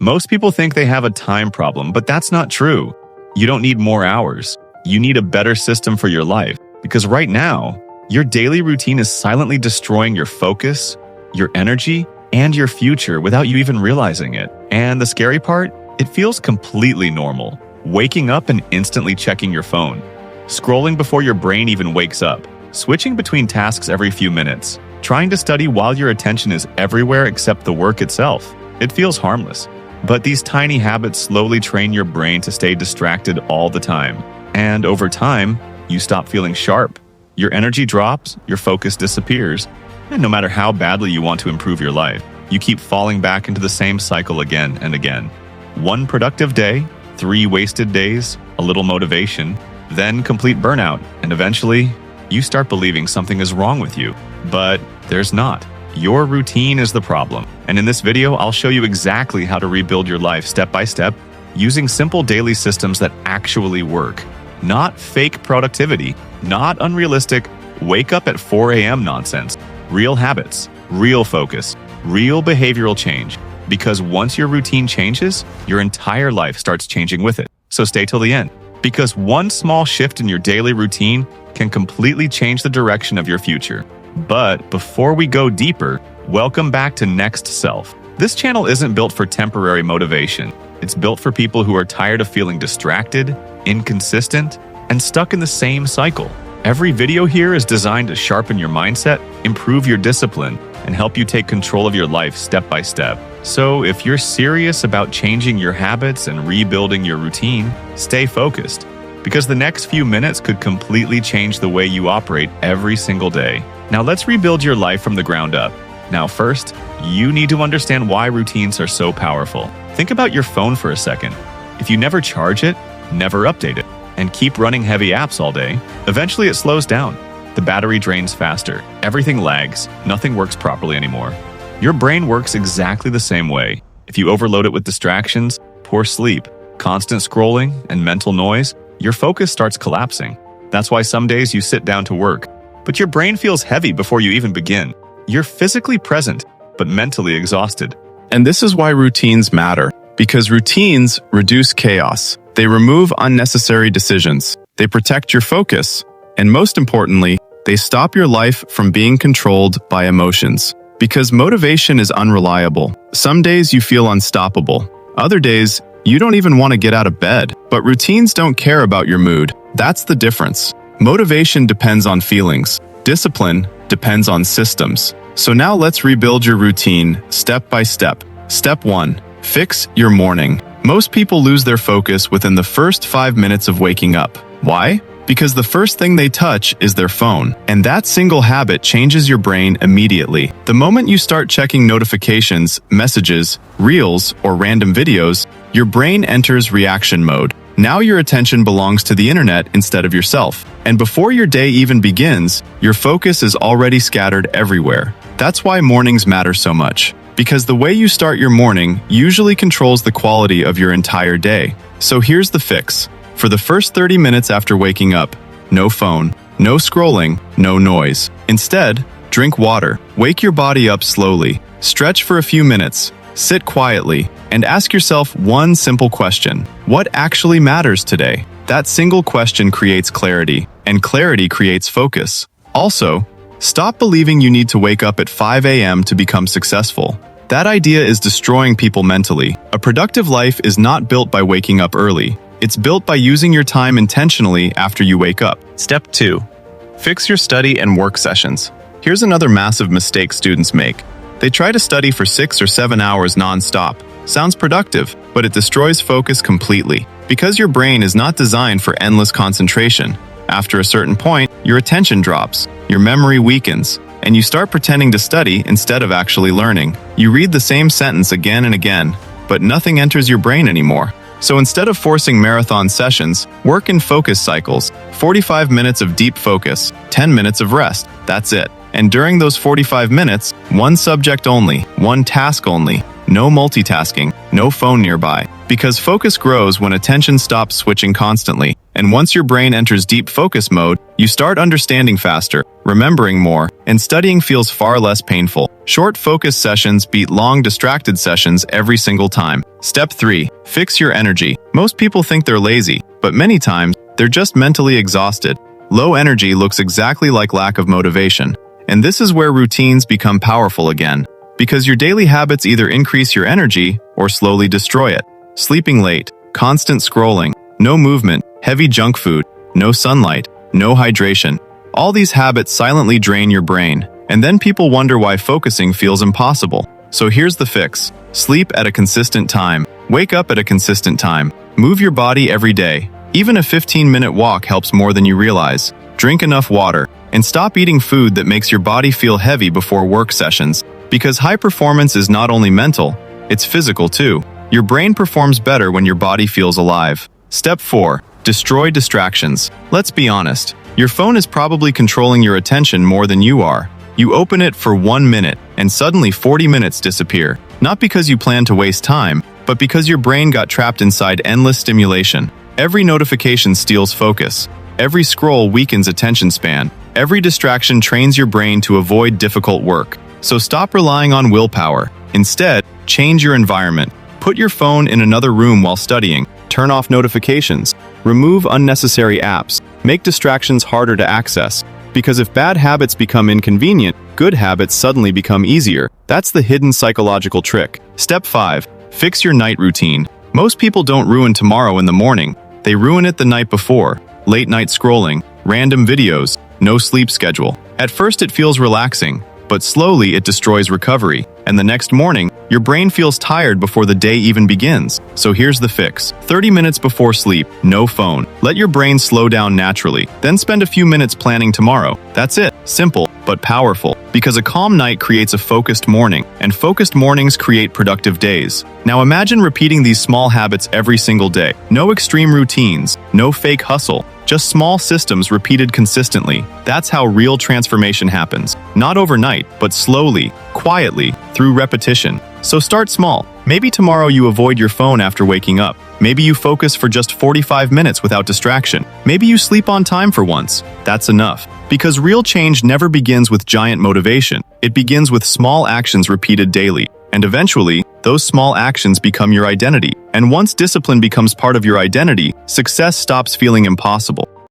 Most people think they have a time problem, but that's not true. You don't need more hours. You need a better system for your life, because right now, your daily routine is silently destroying your focus, your energy, and your future without you even realizing it. And the scary part? It feels completely normal. Waking up and instantly checking your phone. Scrolling before your brain even wakes up. Switching between tasks every few minutes. Trying to study while your attention is everywhere except the work itself. It feels harmless. But these tiny habits slowly train your brain to stay distracted all the time. And over time, you stop feeling sharp. Your energy drops, your focus disappears, and no matter how badly you want to improve your life, you keep falling back into the same cycle again and again. One productive day, 3 wasted days, a little motivation, then complete burnout, and eventually, you start believing something is wrong with you. But there's not. Your routine is the problem. And in this video, I'll show you exactly how to rebuild your life step by step using simple daily systems that actually work. Not fake productivity, not unrealistic, wake up at 4 a.m. nonsense. Real habits, real focus, real behavioral change. Because once your routine changes, your entire life starts changing with it. So stay till the end. Because one small shift in your daily routine can completely change the direction of your future. But before we go deeper, welcome back to Next Self. This channel isn't built for temporary motivation. It's built for people who are tired of feeling distracted, inconsistent, and stuck in the same cycle. Every video here is designed to sharpen your mindset, improve your discipline, and help you take control of your life step by step. So if you're serious about changing your habits and rebuilding your routine, stay focused, because the next few minutes could completely change the way you operate every single day. Now let's rebuild your life from the ground up. Now first, you need to understand why routines are so powerful. Think about your phone for a second. If you never charge it, never update it, and keep running heavy apps all day, eventually it slows down. The battery drains faster, everything lags, nothing works properly anymore. Your brain works exactly the same way. If you overload it with distractions, poor sleep, constant scrolling, and mental noise, your focus starts collapsing. That's why some days you sit down to work, but your brain feels heavy before you even begin. You're physically present, but mentally exhausted. And this is why routines matter, because routines reduce chaos. They remove unnecessary decisions. They protect your focus. And most importantly, they stop your life from being controlled by emotions. Because motivation is unreliable. Some days you feel unstoppable. Other days, you don't even want to get out of bed. But routines don't care about your mood. That's the difference. Motivation depends on feelings. Discipline depends on systems. So now let's rebuild your routine step by step. Step 1. Fix your morning. Most people lose their focus within the first 5 minutes of waking up. Why? Because the first thing they touch is their phone. And that single habit changes your brain immediately. The moment you start checking notifications, messages, reels, or random videos, your brain enters reaction mode. Now your attention belongs to the internet instead of yourself. And before your day even begins, your focus is already scattered everywhere. That's why mornings matter so much. Because the way you start your morning usually controls the quality of your entire day. So here's the fix. For the first 30 minutes after waking up, no phone, no scrolling, no noise. Instead, drink water, wake your body up slowly, stretch for a few minutes, sit quietly, and ask yourself one simple question. What actually matters today? That single question creates clarity, and clarity creates focus. Also, stop believing you need to wake up at 5 a.m. to become successful. That idea is destroying people mentally. A productive life is not built by waking up early. It's built by using your time intentionally after you wake up. Step 2. Fix your study and work sessions. Here's another massive mistake students make. They try to study for 6 or 7 hours non-stop. Sounds productive, but it destroys focus completely. Because your brain is not designed for endless concentration. After a certain point, your attention drops, your memory weakens, and you start pretending to study instead of actually learning. You read the same sentence again and again, but nothing enters your brain anymore. So instead of forcing marathon sessions, work in focus cycles. 45 minutes of deep focus, 10 minutes of rest. That's it. And during those 45 minutes, one subject only, one task only. No multitasking, no phone nearby. Because focus grows when attention stops switching constantly. And once your brain enters deep focus mode, you start understanding faster, remembering more, and studying feels far less painful. Short focus sessions beat long distracted sessions every single time. Step 3. Fix your energy. Most people think they're lazy, but many times, they're just mentally exhausted. Low energy looks exactly like lack of motivation. And this is where routines become powerful again, because your daily habits either increase your energy or slowly destroy it. Sleeping late, constant scrolling, no movement, heavy junk food, no sunlight, no hydration. All these habits silently drain your brain, and then people wonder why focusing feels impossible. So here's the fix. Sleep at a consistent time. Wake up at a consistent time. Move your body every day. Even a 15-minute walk helps more than you realize. Drink enough water, and stop eating food that makes your body feel heavy before work sessions. Because high performance is not only mental, it's physical too. Your brain performs better when your body feels alive. Step 4. Destroy distractions. Let's be honest. Your phone is probably controlling your attention more than you are. You open it for 1 minute, and suddenly 40 minutes disappear. Not because you plan to waste time, but because your brain got trapped inside endless stimulation. Every notification steals focus. Every scroll weakens attention span. Every distraction trains your brain to avoid difficult work. So stop relying on willpower. Instead, change your environment. Put your phone in another room while studying. Turn off notifications. Remove unnecessary apps. Make distractions harder to access. Because if bad habits become inconvenient, good habits suddenly become easier. That's the hidden psychological trick. Step 5. Fix your night routine. Most people don't ruin tomorrow in the morning. They ruin it the night before. Late night scrolling, random videos, no sleep schedule. At first it feels relaxing, but slowly it destroys recovery. And the next morning, your brain feels tired before the day even begins. So here's the fix. 30 minutes before sleep, no phone. Let your brain slow down naturally. Then spend a few minutes planning tomorrow. That's it. Simple, but powerful. Because a calm night creates a focused morning, and focused mornings create productive days. Now imagine repeating these small habits every single day. No extreme routines, no fake hustle. Just small systems repeated consistently. That's how real transformation happens. Not overnight, but slowly, quietly, through repetition. So start small. Maybe tomorrow you avoid your phone after waking up. Maybe you focus for just 45 minutes without distraction. Maybe you sleep on time for once. That's enough. Because real change never begins with giant motivation. It begins with small actions repeated daily. And eventually, those small actions become your identity. And once discipline becomes part of your identity, success stops feeling impossible.